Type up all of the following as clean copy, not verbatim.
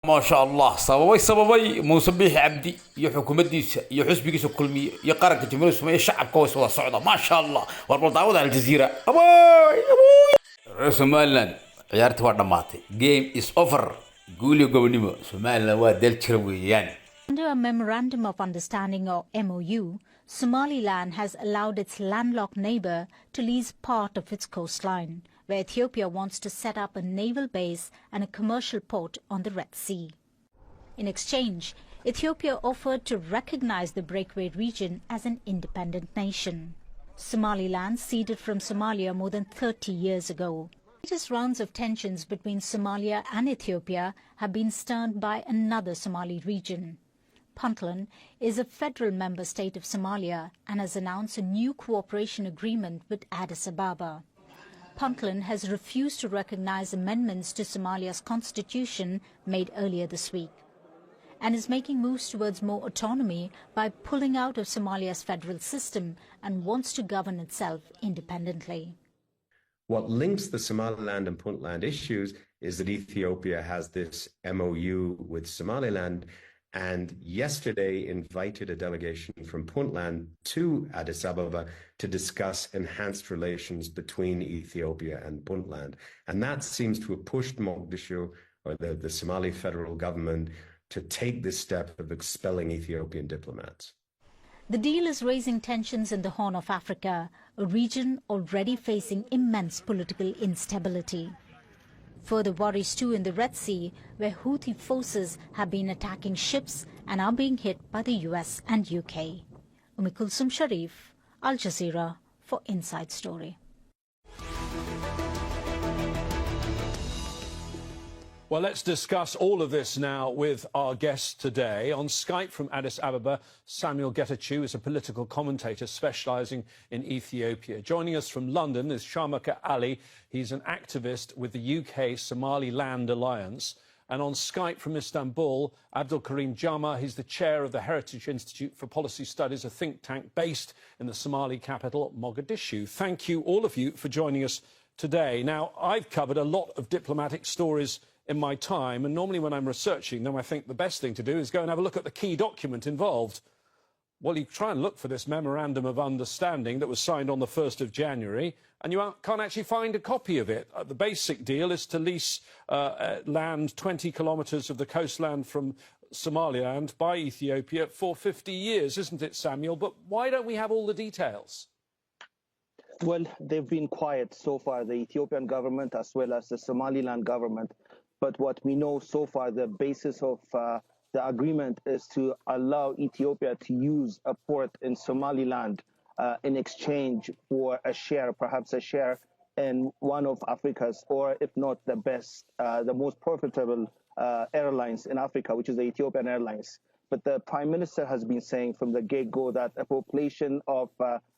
ما شاء الله صبابي موسبيح عبدي يحكم الديس يحسب بيس كل مية يقارك جمهور السماء الشعب كويس ولا صعدة ما شاء الله والبلطاوة على الجزيرة أبوي ري سوماليلاند عيارتي waa dhamaatay game is over guuli gobonimo Somaliland waa dal jira weeyaan. Under a Memorandum of Understanding or MOU, Somaliland has allowed its landlocked neighbor to lease part of its coastline, where Ethiopia wants to set up a naval base and a commercial port on the Red Sea. In exchange, Ethiopia offered to recognize the breakaway region as an independent nation. Somaliland ceded from Somalia more than 30 years ago. Latest rounds of tensions between Somalia and Ethiopia have been stirred by another Somali region. Puntland is a federal member state of Somalia and has announced a new cooperation agreement with Addis Ababa. Puntland has refused to recognize amendments to Somalia's constitution made earlier this week and is making moves towards more autonomy by pulling out of Somalia's federal system and wants to govern itself independently. What links the Somaliland and Puntland issues is that Ethiopia has this MOU with Somaliland and yesterday invited a delegation from Puntland to Addis Ababa to discuss enhanced relations between Ethiopia and Puntland. And that seems to have pushed Mogadishu, or the Somali federal government, to take this step of expelling Ethiopian diplomats. The deal is raising tensions in the Horn of Africa, a region already facing immense political instability. Further worries too in the Red Sea, where Houthi forces have been attacking ships and are being hit by the US and UK. Kulsum Sharif, Al Jazeera for Inside Story. Well, let's discuss all of this now with our guest today. On Skype from Addis Ababa, Samuel Getachew is a political commentator specialising in Ethiopia. Joining us from London is Shamaka Ali. He's an activist with the UK Somaliland Alliance. And on Skype from Istanbul, Abdul Karim Jama. He's the chair of the Heritage Institute for Policy Studies, a think tank based in the Somali capital, Mogadishu. Thank you, all of you, for joining us today. Now, I've covered a lot of diplomatic stories in my time, and normally when I'm researching them, I think the best thing to do is go and have a look at the key document involved. Well, you try and look for this Memorandum of Understanding that was signed on the 1st of January, and you can't actually find a copy of it. The basic deal is to lease land 20 kilometres of the coastland from Somaliland by Ethiopia for 50 years, isn't it, Samuel? But why don't we have all the details? Well, they've been quiet so far, the Ethiopian government as well as the Somaliland government. But what we know so far, the basis of the agreement is to allow Ethiopia to use a port in Somaliland in exchange for a share, perhaps a share in one of Africa's, or if not the best, the most profitable airlines in Africa, which is the Ethiopian Airlines. But the Prime Minister has been saying from the get-go that a population of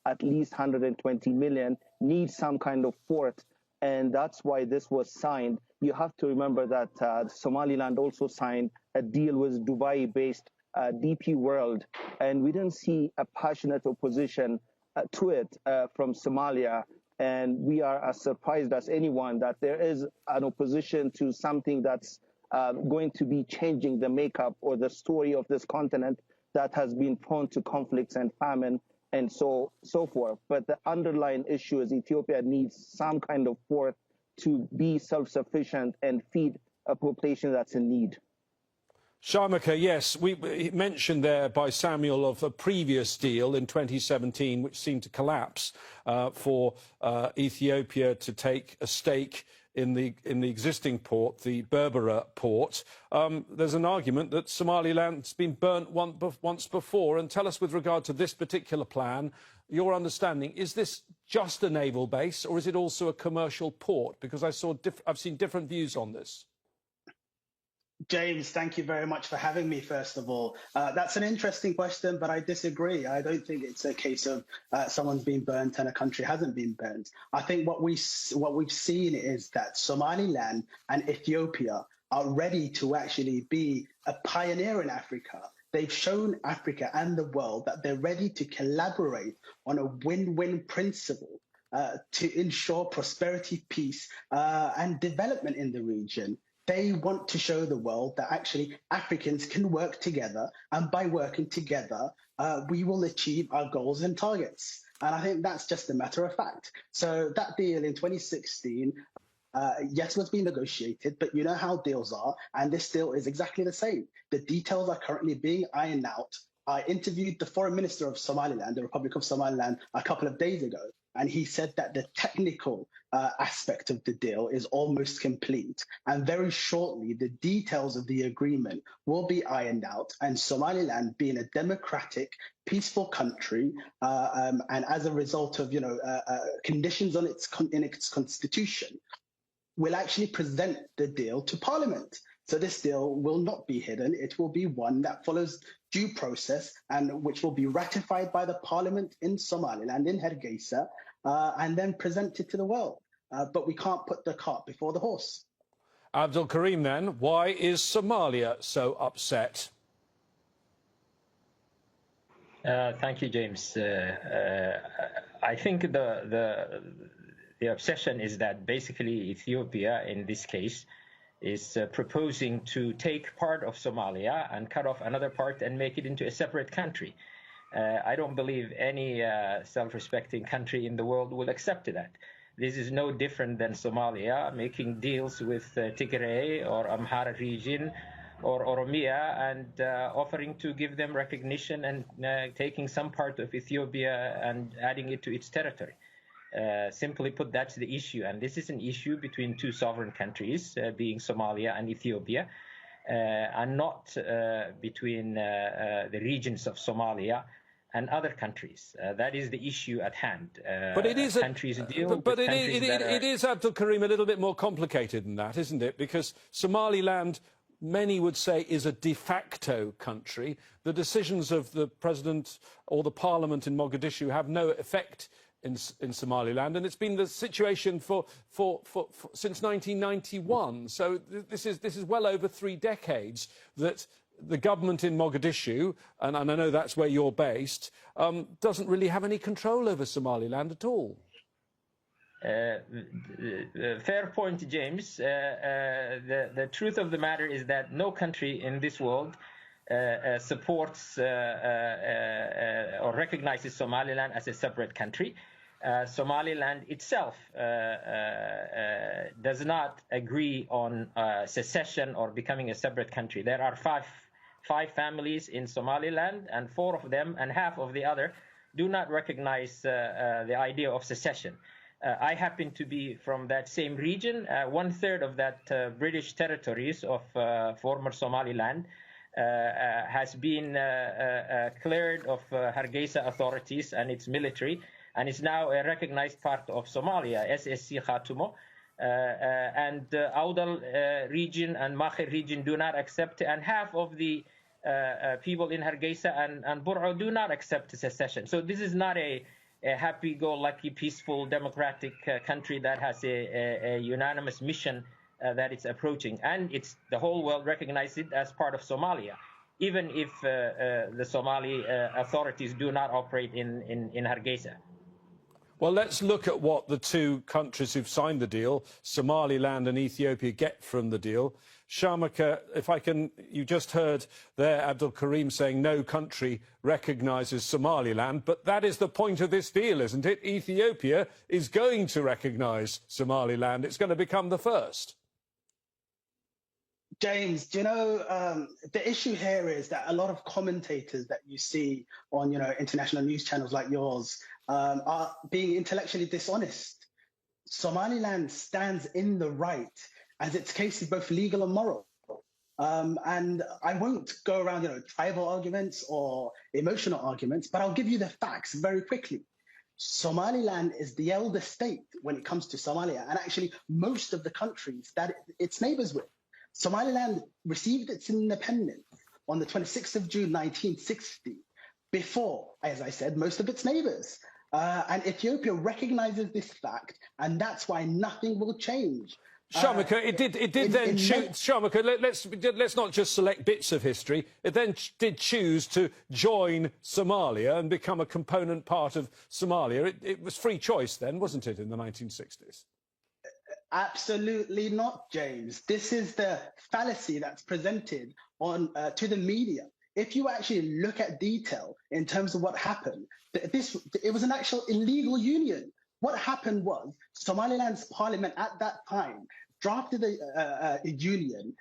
at least 120 million needs some kind of port, and that's why this was signed. You have to remember that Somaliland also signed a deal with Dubai-based DP World, and we didn't see a passionate opposition to it from Somalia. And we are as surprised as anyone that there is an opposition to something that's going to be changing the makeup or the story of this continent that has been prone to conflicts and famine and so forth. But the underlying issue is Ethiopia needs some kind of port to be self-sufficient and feed a population that's in need. Shamaka, yes, we mentioned there by Samuel of a previous deal in 2017 which seemed to collapse for Ethiopia to take a stake in the existing port, the Berbera port. There's an argument that Somaliland's been burnt once before. And tell us, with regard to this particular plan, your understanding, is this just a naval base or is it also a commercial port? Because I've seen different views on this. James, thank you very much for having me, first of all. That's an interesting question, but I disagree. I don't think it's a case of someone's been burnt and a country hasn't been burnt. I think what we've seen is that Somaliland and Ethiopia are ready to actually be a pioneer in Africa. They've shown Africa and the world that they're ready to collaborate on a win-win principle to ensure prosperity, peace, and development in the region. They want to show the world that actually Africans can work together, and by working together, we will achieve our goals and targets. And I think that's just a matter of fact. So that deal in 2016, yes, was being negotiated, but you know how deals are, and this deal is exactly the same. The details are currently being ironed out. I interviewed the foreign minister of Somaliland, the Republic of Somaliland, a couple of days ago, and he said that the technical aspect of the deal is almost complete. And very shortly, the details of the agreement will be ironed out. And Somaliland, being a democratic, peaceful country, and as a result of conditions on in its constitution, will actually present the deal to Parliament. So this deal will not be hidden. It will be one that follows due process and which will be ratified by the Parliament in Somaliland, in Hargeisa, and then presented to the world. But we can't put the cart before the horse. Abdul Karim, then, why is Somalia so upset? Thank you, James. I think the obsession is that basically Ethiopia, in this case, is proposing to take part of Somalia and cut off another part and make it into a separate country. I don't believe any self-respecting country in the world will accept that. This is no different than Somalia making deals with Tigray or Amhara region or Oromia and offering to give them recognition and taking some part of Ethiopia and adding it to its territory. Simply put, that's the issue. And this is an issue between two sovereign countries, being Somalia and Ethiopia, and not between the regions of Somalia and other countries. That is the issue at hand. But it is it is, Abdul Karim, a little bit more complicated than that, isn't it? Because Somaliland, many would say, is a de facto country. The decisions of the president or the parliament in Mogadishu have no effect in Somaliland, and it's been the situation for since 1991. So this is well over 3 decades that the government in Mogadishu, and I know that's where you're based, doesn't really have any control over Somaliland at all. Fair point, James. The truth of the matter is that no country in this world supports or recognizes Somaliland as a separate country. Somaliland itself does not agree on secession or becoming a separate country. There are five families in Somaliland, and 4 of them and half of the other do not recognize the idea of secession. I happen to be from that same region. 1/3 of that British territories of former Somaliland has been cleared of Hargeisa authorities and its military, and is now a recognized part of Somalia, SSC Khatumo. And Awdal region and Makhir region do not accept, and half of the people in Hargeisa and Bur'o do not accept secession. So this is not a happy-go-lucky, peaceful, democratic country that has a unanimous mission that it's approaching. And the whole world recognizes it as part of Somalia, even if the Somali authorities do not operate in Hargeisa. Well, let's look at what the 2 countries who've signed the deal, Somaliland and Ethiopia, get from the deal. Shamaka, if I can, you just heard there Abdul Karim saying no country recognises Somaliland, but that is the point of this deal, isn't it? Ethiopia is going to recognise Somaliland. It's going to become the first. James, do you know, the issue here is that a lot of commentators that you see on, international news channels like yours are being intellectually dishonest. Somaliland stands in the right, as its case is both legal and moral. And I won't go around, tribal arguments or emotional arguments, but I'll give you the facts very quickly. Somaliland is the eldest state when it comes to Somalia, and actually most of the countries that it's neighbors with. Somaliland received its independence on the 26th of June, 1960, before, as I said, most of its neighbors. And Ethiopia recognizes this fact, and that's why nothing will change. Shamaka, it did then choose. Shamaka, let's not just select bits of history. It then did choose to join Somalia and become a component part of Somalia. It was free choice then, wasn't it, in the 1960s? Absolutely not, James. This is the fallacy that's presented on to the media. If you actually look at detail in terms of what happened, it was an actual illegal union. What happened was Somaliland's parliament at that time drafted a union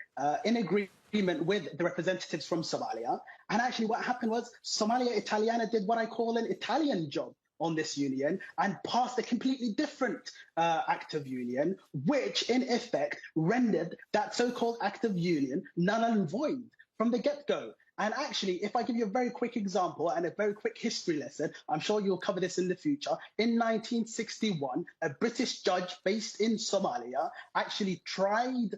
in agreement with the representatives from Somalia. And actually, what happened was Somalia Italiana did what I call an Italian job on this union and passed a completely different act of union, which in effect rendered that so-called act of union null and void from the get-go. And actually, if I give you a very quick example and a very quick history lesson, I'm sure you'll cover this in the future. In 1961, a British judge based in Somalia actually tried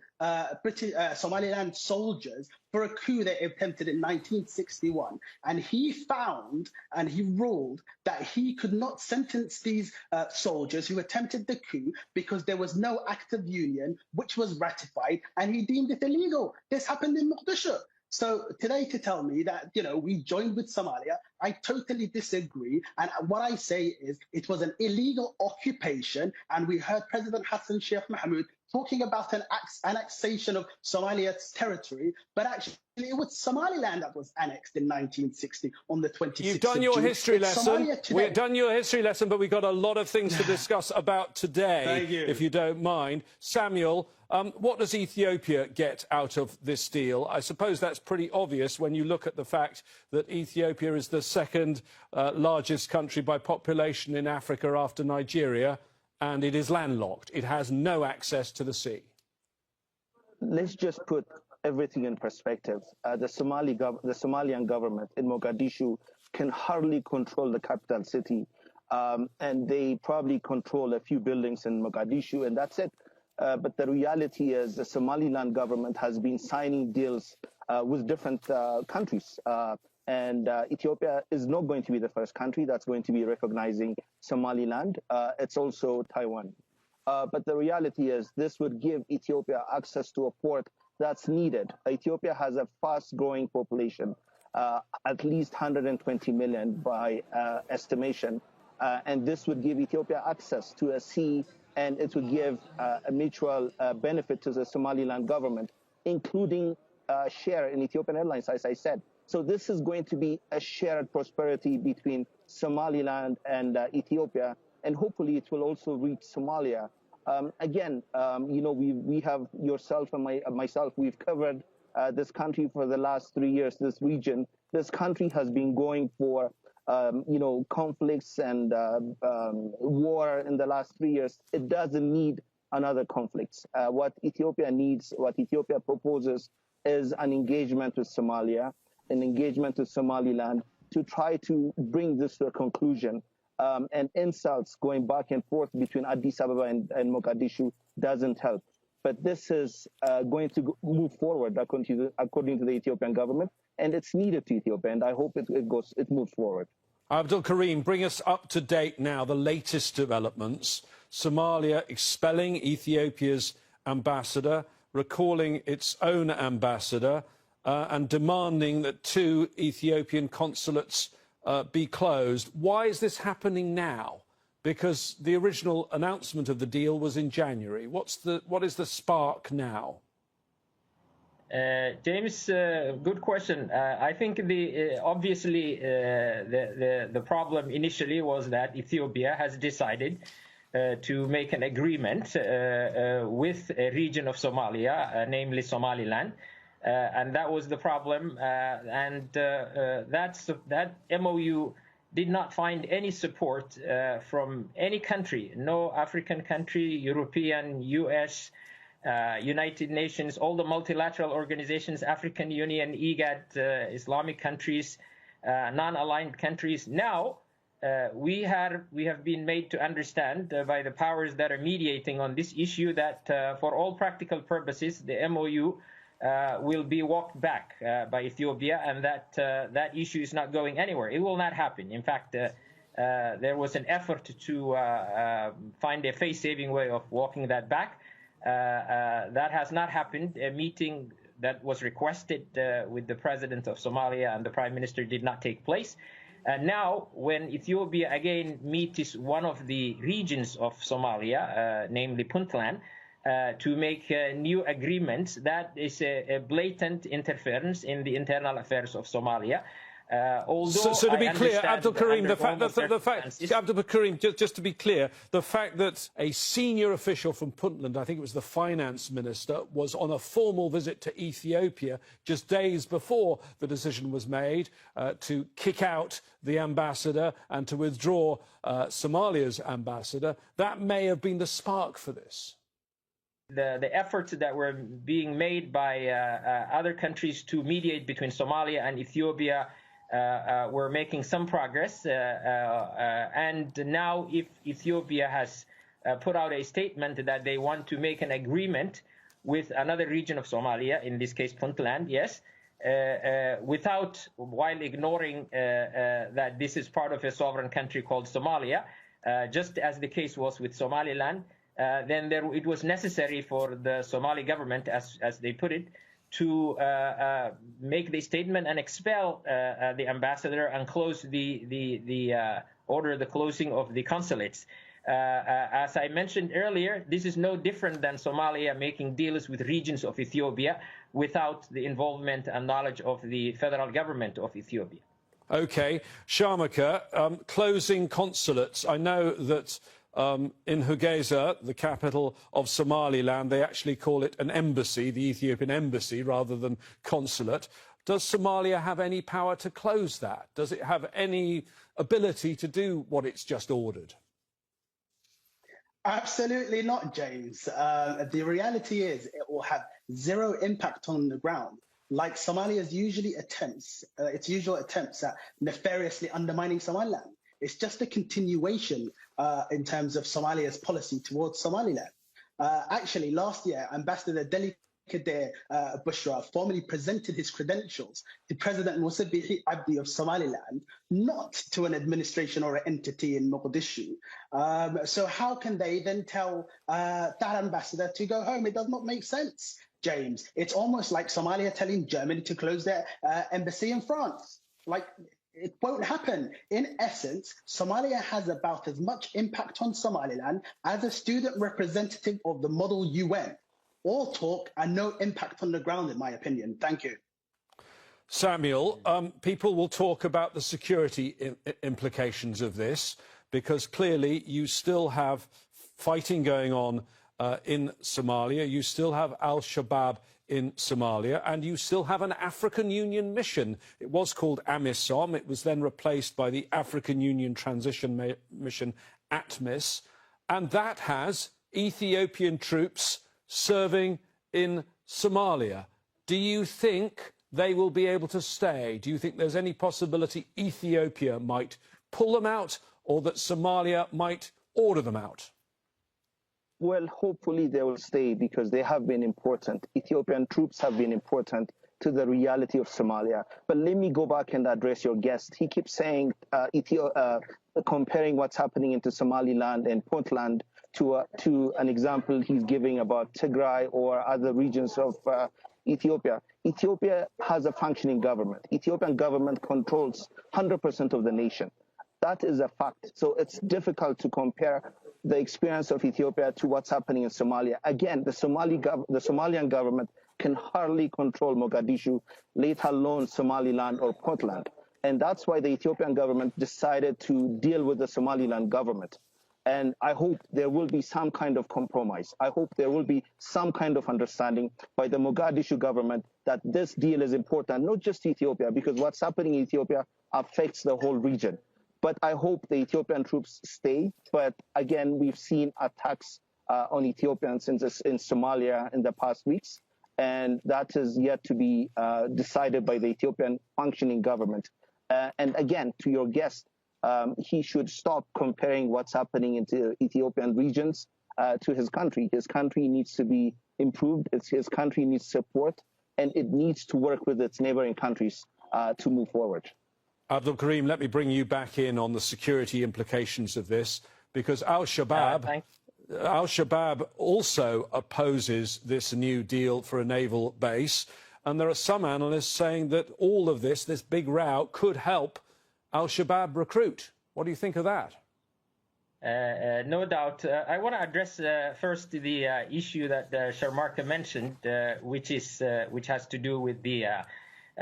Somaliland soldiers for a coup they attempted in 1961. And he found and he ruled that he could not sentence these soldiers who attempted the coup because there was no act of union which was ratified, and he deemed it illegal. This happened in Mogadishu. So today to tell me that, we joined with Somalia, I totally disagree. And what I say is it was an illegal occupation. And we heard President Hassan Sheikh Mohamud talking about an annexation of Somalia's territory, but actually it was Somaliland that was annexed in 1960 on the 26th You've done your June. history lesson. We've done your history lesson, but we've got a lot of things to discuss about today, Thank you. if you don't mind. Samuel, what does Ethiopia get out of this deal? I suppose that's pretty obvious when you look at the fact that Ethiopia is the second largest country by population in Africa after Nigeria, and it is landlocked. It has no access to the sea. Let's just put everything in perspective. The Somalian government in Mogadishu can hardly control the capital city, and they probably control a few buildings in Mogadishu, and that's it. But the reality is the Somaliland government has been signing deals with different countries. And Ethiopia is not going to be the first country that's going to be recognizing Somaliland. It's also Taiwan. But the reality is this would give Ethiopia access to a port that's needed. Ethiopia has a fast-growing population, at least 120 million by estimation. And this would give Ethiopia access to a sea, and it would give a mutual benefit to the Somaliland government, including share in Ethiopian Airlines, as I said. So this is going to be a shared prosperity between Somaliland and Ethiopia, and hopefully it will also reach Somalia. We have yourself and myself, we've covered this country for the last 3 years, this region. This country has been going for, conflicts and war in the last 3 years. It doesn't need another conflict. What Ethiopia needs, what Ethiopia proposes is an engagement with Somalia, an engagement with Somaliland to try to bring this to a conclusion. And insults going back and forth between Addis Ababa and Mogadishu doesn't help. But this is going to move forward according to the Ethiopian government, and it's needed to Ethiopia, and I hope it moves forward. Abdul Karim, bring us up to date now, the latest developments. Somalia expelling Ethiopia's ambassador, recalling its own ambassador, and demanding that 2 Ethiopian consulates be closed. Why is this happening now? Because the original announcement of the deal was in January. What is the spark now? James, good question. I think the problem initially was that Ethiopia has decided to make an agreement with a region of Somalia, namely Somaliland. And that was the problem. That MOU did not find any support from any country, no African country, European, US, United Nations, all the multilateral organizations, African Union, IGAD, Islamic countries, non-aligned countries. Now, we have been made to understand by the powers that are mediating on this issue that for all practical purposes, the MOU will be walked back by Ethiopia, and that issue is not going anywhere. It will not happen. In fact, there was an effort to find a face-saving way of walking that back. That has not happened. A meeting that was requested with the president of Somalia and the prime minister did not take place. And now, when Ethiopia again meets one of the regions of Somalia, namely Puntland, to make new agreements. That is a blatant interference in the internal affairs of Somalia. Although so to be I clear, Abdul Karim, understand that under normal circumstances- Abdul Karim, just to be clear, the fact that a senior official from Puntland, I think it was the finance minister, was on a formal visit to Ethiopia just days before the decision was made to kick out the ambassador and to withdraw Somalia's ambassador, that may have been the spark for this. The efforts that were being made by other countries to mediate between Somalia and Ethiopia were making some progress. And now if Ethiopia has put out a statement that they want to make an agreement with another region of Somalia, in this case Puntland, yes, while ignoring that this is part of a sovereign country called Somalia, just as the case was with Somaliland, then it was necessary for the Somali government, as they put it, to make the statement and expel the ambassador and close order the closing of the consulates. As I mentioned earlier, this is no different than Somalia making deals with regions of Ethiopia without the involvement and knowledge of the federal government of Ethiopia. OK. Shamaka, closing consulates. I know that in Hargeisa, the capital of Somaliland, they actually call it an embassy, the Ethiopian embassy, rather than consulate. Does Somalia have any power to close that? Does it have any ability to do what it's just ordered? Absolutely not, James. The reality is it will have zero impact on the ground. Like Somalia's its usual attempts at nefariously undermining Somaliland. It's just a continuation in terms of Somalia's policy towards Somaliland. Actually, last year, Ambassador Kader Bushra formally presented his credentials to President Musa Bihi Abdi of Somaliland, not to an administration or an entity in Mogadishu. So how can they then tell that ambassador to go home? It does not make sense, James. It's almost like Somalia telling Germany to close their embassy in France. Like, it won't happen. In essence, Somalia has about as much impact on Somaliland as a student representative of the model UN. All talk and no impact on the ground, in my opinion. Thank you. Samuel, people will talk about the security implications of this, because clearly you still have fighting going on in Somalia. You still have al-Shabaab in Somalia, and you still have an African Union mission. It was called AMISOM. It was then replaced by the African Union Transition Mission, ATMIS, and that has Ethiopian troops serving in Somalia. Do you think they will be able to stay? Do you think there's any possibility Ethiopia might pull them out, or that Somalia might order them out? Well, hopefully they will stay, because they have been important. Ethiopian troops have been important to the reality of Somalia. But let me go back and address your guest. He keeps saying, comparing what's happening into Somaliland and Puntland to an example he's giving about Tigray or other regions of Ethiopia. Ethiopia has a functioning government. Ethiopian government controls 100% of the nation. That is a fact. So it's difficult to compare the experience of Ethiopia to what's happening in Somalia. Again, the Somalian government can hardly control Mogadishu, let alone Somaliland or Puntland. And that's why the Ethiopian government decided to deal with the Somaliland government. And I hope there will be some kind of compromise. I hope there will be some kind of understanding by the Mogadishu government that this deal is important, not just Ethiopia, because what's happening in Ethiopia affects the whole region. But I hope the Ethiopian troops stay. But again, we've seen attacks on Ethiopians in Somalia in the past weeks, and that is yet to be decided by the Ethiopian functioning government. And again, to your guest, he should stop comparing what's happening into Ethiopian regions to his country. His country needs to be improved. His country needs support, and it needs to work with its neighboring countries to move forward. Abdul Karim, let me bring you back in on the security implications of this, because al-Shabaab also opposes this new deal for a naval base. And there are some analysts saying that all of this big row, could help al-Shabaab recruit. What do you think of that? No doubt. I want to address first the issue that Sharmarka mentioned, which has to do with the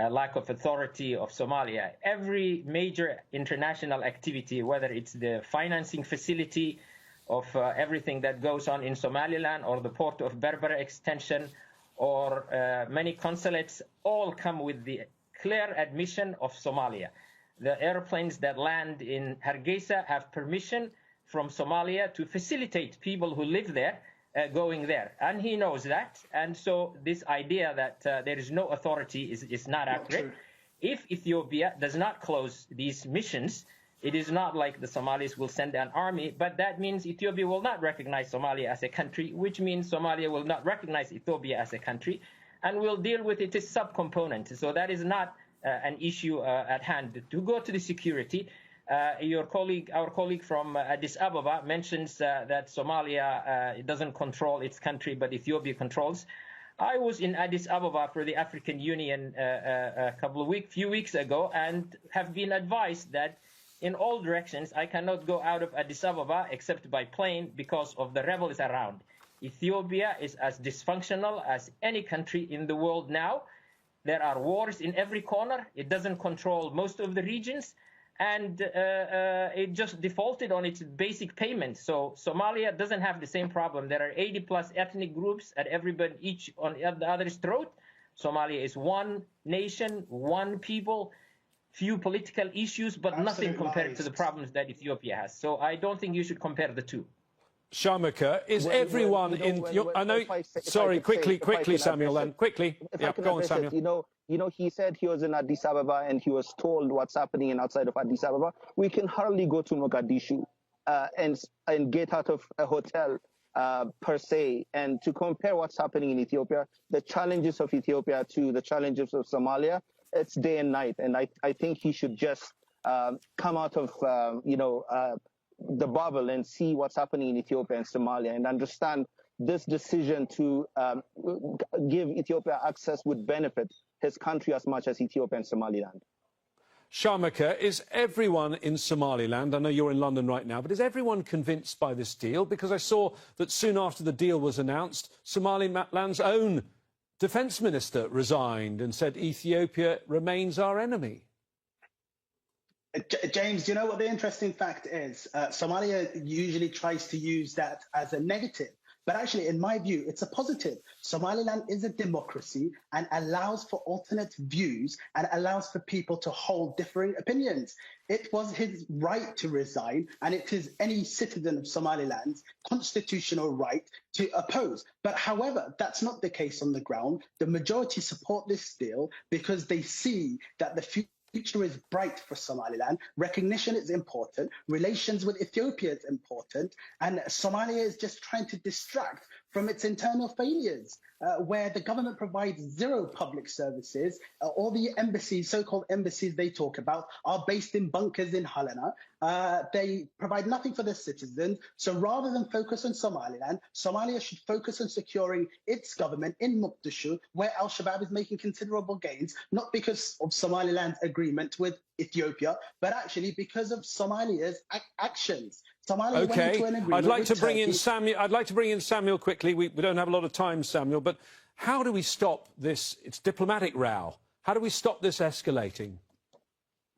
lack of authority of Somalia. Every major international activity, whether it's the financing facility of everything that goes on in Somaliland, or the port of Berbera extension, or many consulates, all come with the clear admission of Somalia. The airplanes that land in Hargeisa have permission from Somalia to facilitate people who live there going there, and he knows that. And so this idea that there is no authority is not accurate. If Ethiopia does not close these missions, it is not like the Somalis will send an army, but that means Ethiopia will not recognize Somalia as a country, which means Somalia will not recognize Ethiopia as a country, and will deal with it as subcomponent. So that is not an issue at hand. To go to the security, our colleague from Addis Ababa mentions that Somalia doesn't control its country, but Ethiopia controls. I was in Addis Ababa for the African Union few weeks ago, and have been advised that in all directions I cannot go out of Addis Ababa except by plane because of the rebels around. Ethiopia is as dysfunctional as any country in the world now. There are wars in every corner. It doesn't control most of the regions, and it just defaulted on its basic payments. So Somalia doesn't have the same problem. There are 80 plus ethnic groups at everybody, each on the other's throat. Somalia is one nation, one people, few political issues, but nothing compared to the problems that Ethiopia has. So I don't think you should compare the two. Sharmaka, is everyone in... I know... Sorry, quickly, Samuel, then. Quickly. Yeah, go on, Samuel. He said he was in Addis Ababa and he was told what's happening outside of Addis Ababa. We can hardly go to Mogadishu and get out of a hotel per se. And to compare what's happening in Ethiopia, the challenges of Ethiopia to the challenges of Somalia, it's day and night. And I think he should just come out of, the bubble and see what's happening in Ethiopia and Somalia, and understand this decision to give Ethiopia access would benefit his country as much as Ethiopia and Somaliland. Sharmaka, is everyone in Somaliland, I know you're in London right now, but is everyone convinced by this deal? Because I saw that soon after the deal was announced, Somaliland's own defence minister resigned and said Ethiopia remains our enemy. James, do you know what the interesting fact is? Somalia usually tries to use that as a negative, but actually, in my view, it's a positive. Somaliland is a democracy and allows for alternate views and allows for people to hold differing opinions. It was his right to resign, and it is any citizen of Somaliland's constitutional right to oppose. But however, that's not the case on the ground. The majority support this deal because they see that the future is bright for Somaliland. Recognition is important. Relations with Ethiopia is important. And Somalia is just trying to distract from its internal failures, where the government provides zero public services. All the embassies, so-called embassies they talk about, are based in bunkers in Helena. They provide nothing for their citizens. So rather than focus on Somaliland, Somalia should focus on securing its government in Mogadishu, where Al-Shabaab is making considerable gains, not because of Somaliland's agreement with Ethiopia, but actually because of Somalia's actions. Somalia went into an agreement I'd like to with bring Turkey. in Samuel. I'd like to bring in Samuel quickly. We don't have a lot of time, Samuel, but how do we stop this? It's diplomatic row. How do we stop this escalating?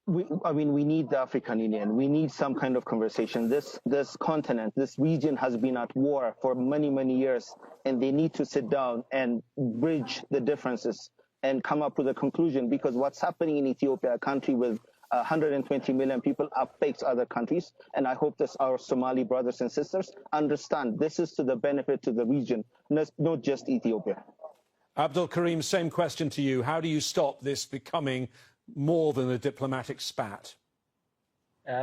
We need the African Union. We need some kind of conversation. This continent, this region has been at war for many, many years, and they need to sit down and bridge the differences and come up with a conclusion, because what's happening in Ethiopia, a country with 120 million people, affects other countries. And I hope that our Somali brothers and sisters understand this is to the benefit to the region, not just Ethiopia. Abdul Karim, same question to you. How do you stop this becoming more than a diplomatic spat?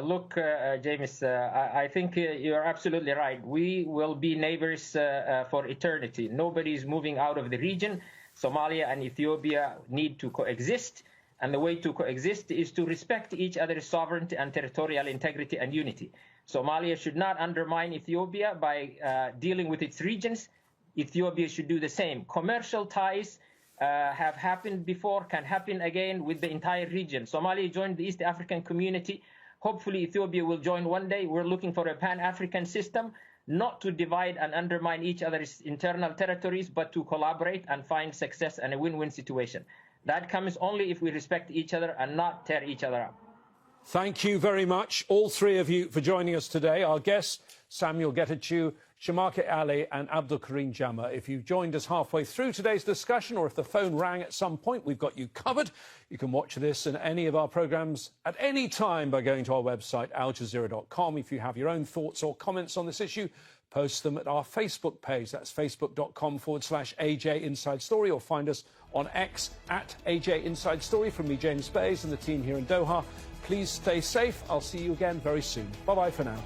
Look, James, I think you're absolutely right. We will be neighbors for eternity. Nobody is moving out of the region. Somalia and Ethiopia need to coexist. And the way to coexist is to respect each other's sovereignty and territorial integrity and unity. Somalia should not undermine Ethiopia by dealing with its regions. Ethiopia should do the same. Commercial ties have happened before, can happen again with the entire region. Somalia joined the East African Community Hopefully, Ethiopia will join one day. We're looking for a Pan-African system, not to divide and undermine each other's internal territories, but to collaborate and find success and a win-win situation. That comes only if we respect each other and not tear each other up. Thank you very much, all three of you, for joining us today. Our guests, Samuel Getachew, Shamaka Ali and Abdul Karim Jama. If you've joined us halfway through today's discussion, or if the phone rang at some point, we've got you covered. You can watch this and any of our programmes at any time by going to our website, aljazeera.com. If you have your own thoughts or comments on this issue, post them at our Facebook page. That's facebook.com/AJ Inside Story, or find us on X at AJ Inside Story. From me, James Bays, and the team here in Doha, please stay safe. I'll see you again very soon. Bye-bye for now.